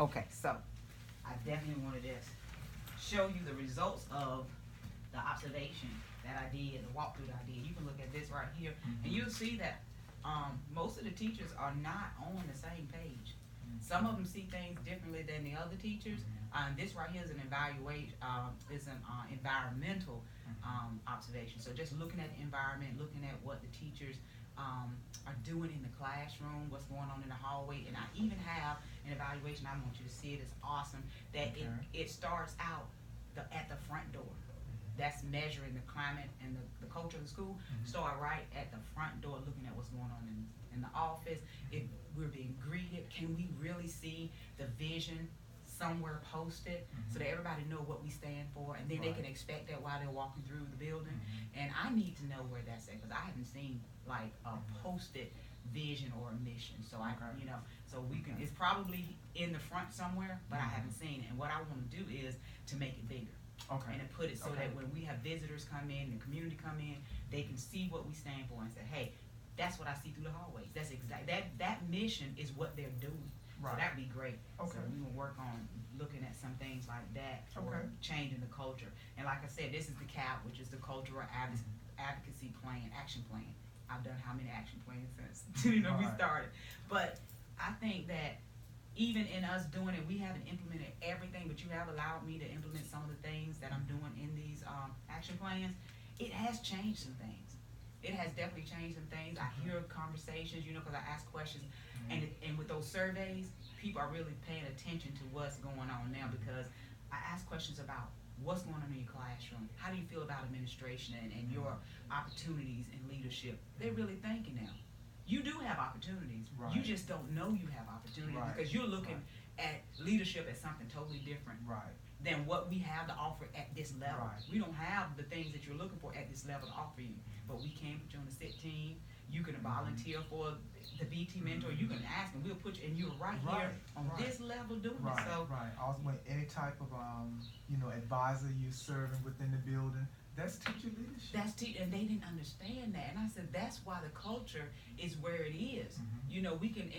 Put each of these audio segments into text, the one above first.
Okay, so I definitely wanted to show you the results of the observation that I did, the walkthrough that I did. You can look at this right here, and you'll see that most of the teachers are not on the same page. Some of them see things differently than the other teachers. This right here is an environmental observation. So just looking at the environment, looking at what the teachers are doing in the classroom, what's going on in the hallway, and I even have an evaluation. I want you to see it. It's awesome that it starts out at the front door. That's measuring the climate and the culture of the school. Start right at the front door, looking at what's going on in the office. If we're being greeted, can we really see the vision somewhere posted so that everybody know what we stand for, and then they can expect that while they're walking through the building. And I need to know where that's at, because I haven't seen like a posted vision or a mission. So so we can, it's probably in the front somewhere, but I haven't seen it. And what I want to do is to make it bigger. And to put it so that when we have visitors come in, the community come in, they can see what we stand for and say, hey, that's what I see through the hallways. That's that mission is what they're doing. So that'd be great. So we will work on looking at some things like that for changing the culture. And like I said, this is the CAAP, which is the Cultural Advocacy Plan, Action Plan. I've done how many action plans since we started. But I think that even in us doing it, we haven't implemented everything, but you have allowed me to implement some of the things that I'm doing in these action plans. It has changed some things. It has definitely changed some things. I hear conversations, because I ask questions, and with those surveys, people are really paying attention to what's going on now, because I ask questions about what's going on in your classroom. How do you feel about administration and your opportunities in leadership? They're really thinking now. You do have opportunities. You just don't know you have opportunities because you're looking at leadership as something totally different than what we have to offer at this level. We don't have the things that you're looking for at this level to offer you, but we can put you on the SIT team. You can volunteer for the BT mentor. You can ask, and we'll put you, and you're right here on this level doing it. So Also, any type of advisor you're serving within the building, that's teacher leadership. And they didn't understand that, and I said that's why the culture is where it is. We can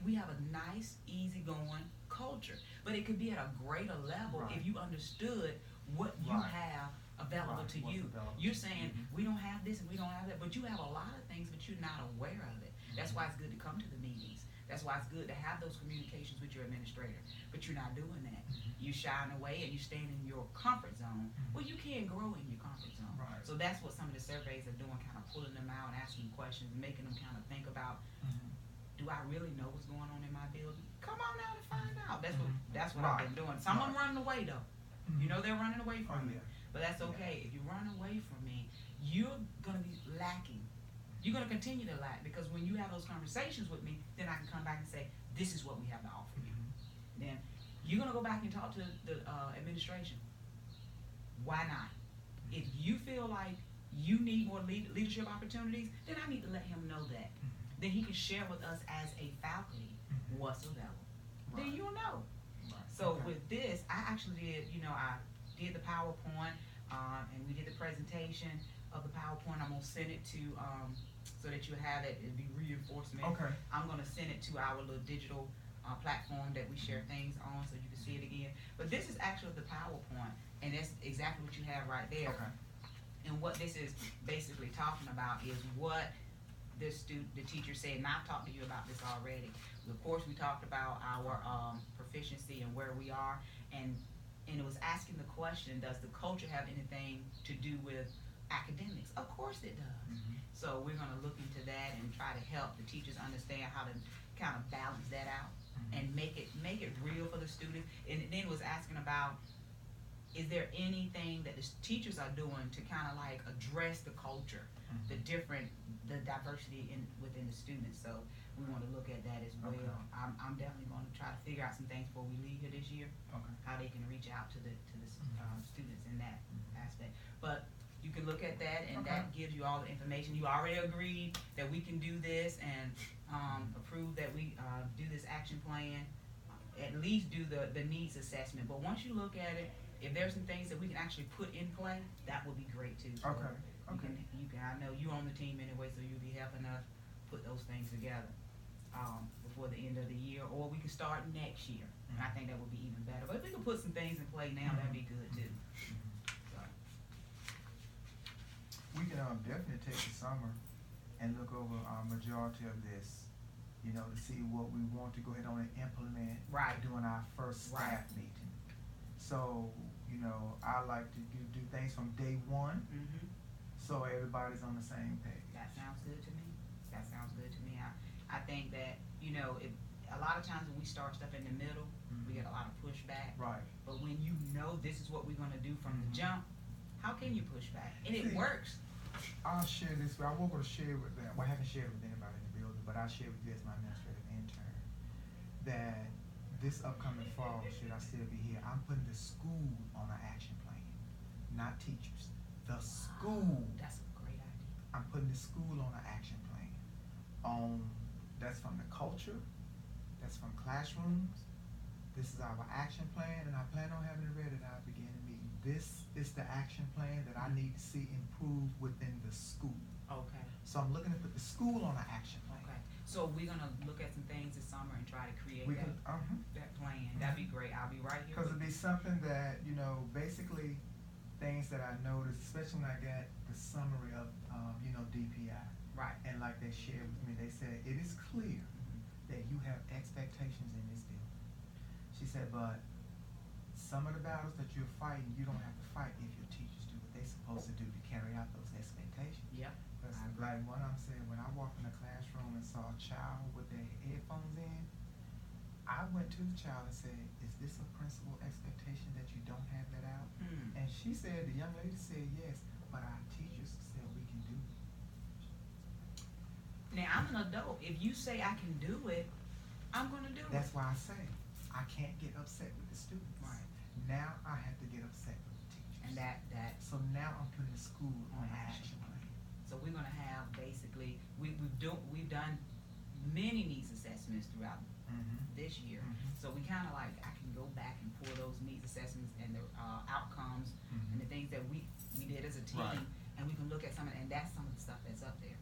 we have a nice, easygoing culture, but it could be at a greater level if you understood what you have available to you. You're saying we don't have this and we don't have that, but you have a lot of things, but you're not aware of it. That's why it's good to come to the meetings. That's why it's good to have those communications with your administrator, but you're not doing that. You shying away and you staying in your comfort zone. Well, you can't grow in your comfort zone. So that's what some of the surveys are doing, kind of pulling them out, asking questions, making them kind of think about, do I really know what's going on in my building? Come on out and find out. That's what I've been doing. Some of them running away though. They're running away from me. But that's okay. If you run away from me, you're gonna be lacking. You're gonna continue to lack, because when you have those conversations with me, then I can come back and say, this is what we have to offer you. Then you're gonna go back and talk to the administration. Why not? If you feel like you need more leadership opportunities, then I need to let him know that. Then he can share with us as a faculty what's available. Then you'll know. So with this, I actually did, I did the PowerPoint, and we did the presentation of the PowerPoint. I'm gonna send it to, so that you have it. It'll be reinforcement. I'm gonna send it to our little digital platform that we share things on, so you can see it again. But this is actually the PowerPoint, and that's exactly what you have right there. And what this is basically talking about is what the teacher said, and I've talked to you about this already. Of course, we talked about our proficiency and where we are, and it was asking the question, does the culture have anything to do with academics? Of course it does. So we're going to look into that and try to help the teachers understand how to kind of balance that out and make it real for the students. And then it was asking about, is there anything that the teachers are doing to kind of like address the culture, the diversity within the students? So we want to look at that as well. I'm definitely going to try to figure out some things before we leave here this year, how they can reach out to the students in that aspect. But you can look at that, and that gives you all the information. You already agreed that we can do this and approve that we do this action plan, at least do the needs assessment. But once you look at it, if there's some things that we can actually put in play, that would be great too. So you can, I know you're on the team anyway, so you'll be helping us put those things together. before the end of the year, or we can start next year. And I think that would be even better. But if we can put some things in play now, that'd be good too. So. We can definitely take the summer and look over majority of this, you know, to see what we want to go ahead on and implement during our first staff meeting. So, you know, I like to do things from day one, so everybody's on the same page. That sounds good to me. That sounds good to me. I think that, you know, a lot of times when we start stuff in the middle, we get a lot of pushback. Right. But when you know this is what we're going to do from the jump, how can you push back? And it works. I'll share this. I won't go to share with them. Well, I haven't shared with anybody in the building, but I'll share with you as my administrative intern that this upcoming fall, should I still be here, I'm putting the school on an action plan, not teachers. The school. That's a great idea. I'm putting the school on an action plan. That's from the culture. That's from classrooms. This is our action plan, and I plan on having it ready at our beginning meeting. This is the action plan that I need to see improve within the school. Okay. So I'm looking to put the school on an action plan. Okay. So we're gonna look at some things this summer and try to create that plan. That'd be great. I'll be right here. Because it'd be something that, you know, basically things that I noticed, especially when I got the summary of, you know, DPI. Right. And like they shared with me, they said, it is clear that you have expectations in this building. She said, but some of the battles that you're fighting, you don't have to fight if your teachers do what they're supposed to do to carry out those expectations. Yep. Because like one I'm saying, when I walked in the classroom and saw a child with their headphones in, I went to the child and said, is this a principal expectation that you don't have that out? And she said, the young lady said, yes, but our teachers said we can do it. Now, I'm an adult. If you say I can do it, I'm gonna do it. That's why I say, I can't get upset with the students. Right. Now I have to get upset with the teachers. And that. So now I'm putting the school on an action plan. So we're gonna have basically, we've done many needs assessments throughout this year. So we kinda like, I can go back and pull those needs assessments and the outcomes and the things that we did as a team, and we can look at some of, and that's some of the stuff that's up there.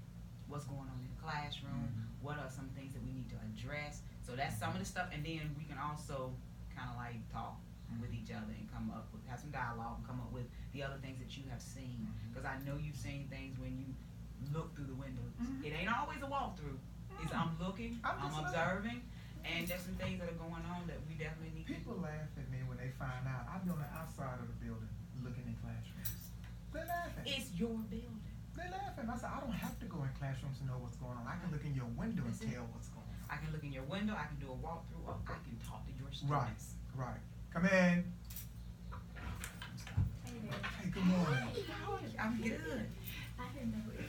What's going on in the classroom, what are some things that we need to address. So that's some of the stuff, and then we can also kinda like talk with each other and come up with, have some dialogue and come up with the other things that you have seen. Cause I know you've seen things when you look through the windows. It ain't always a walkthrough. It's I'm looking, I'm observing, and there's some things that are going on that we definitely need People laugh at me when they find out I've been on the outside of the building looking in classrooms. They're laughing. It's your building. They're laughing. I said, I don't have to go in classrooms to know what's going on. I can look in your window and tell what's going on. I can look in your window, I can do a walkthrough, or I can talk to your students. Right. Come in. Hey there. Hey, good morning. Hey, how are you? I'm good. I didn't know if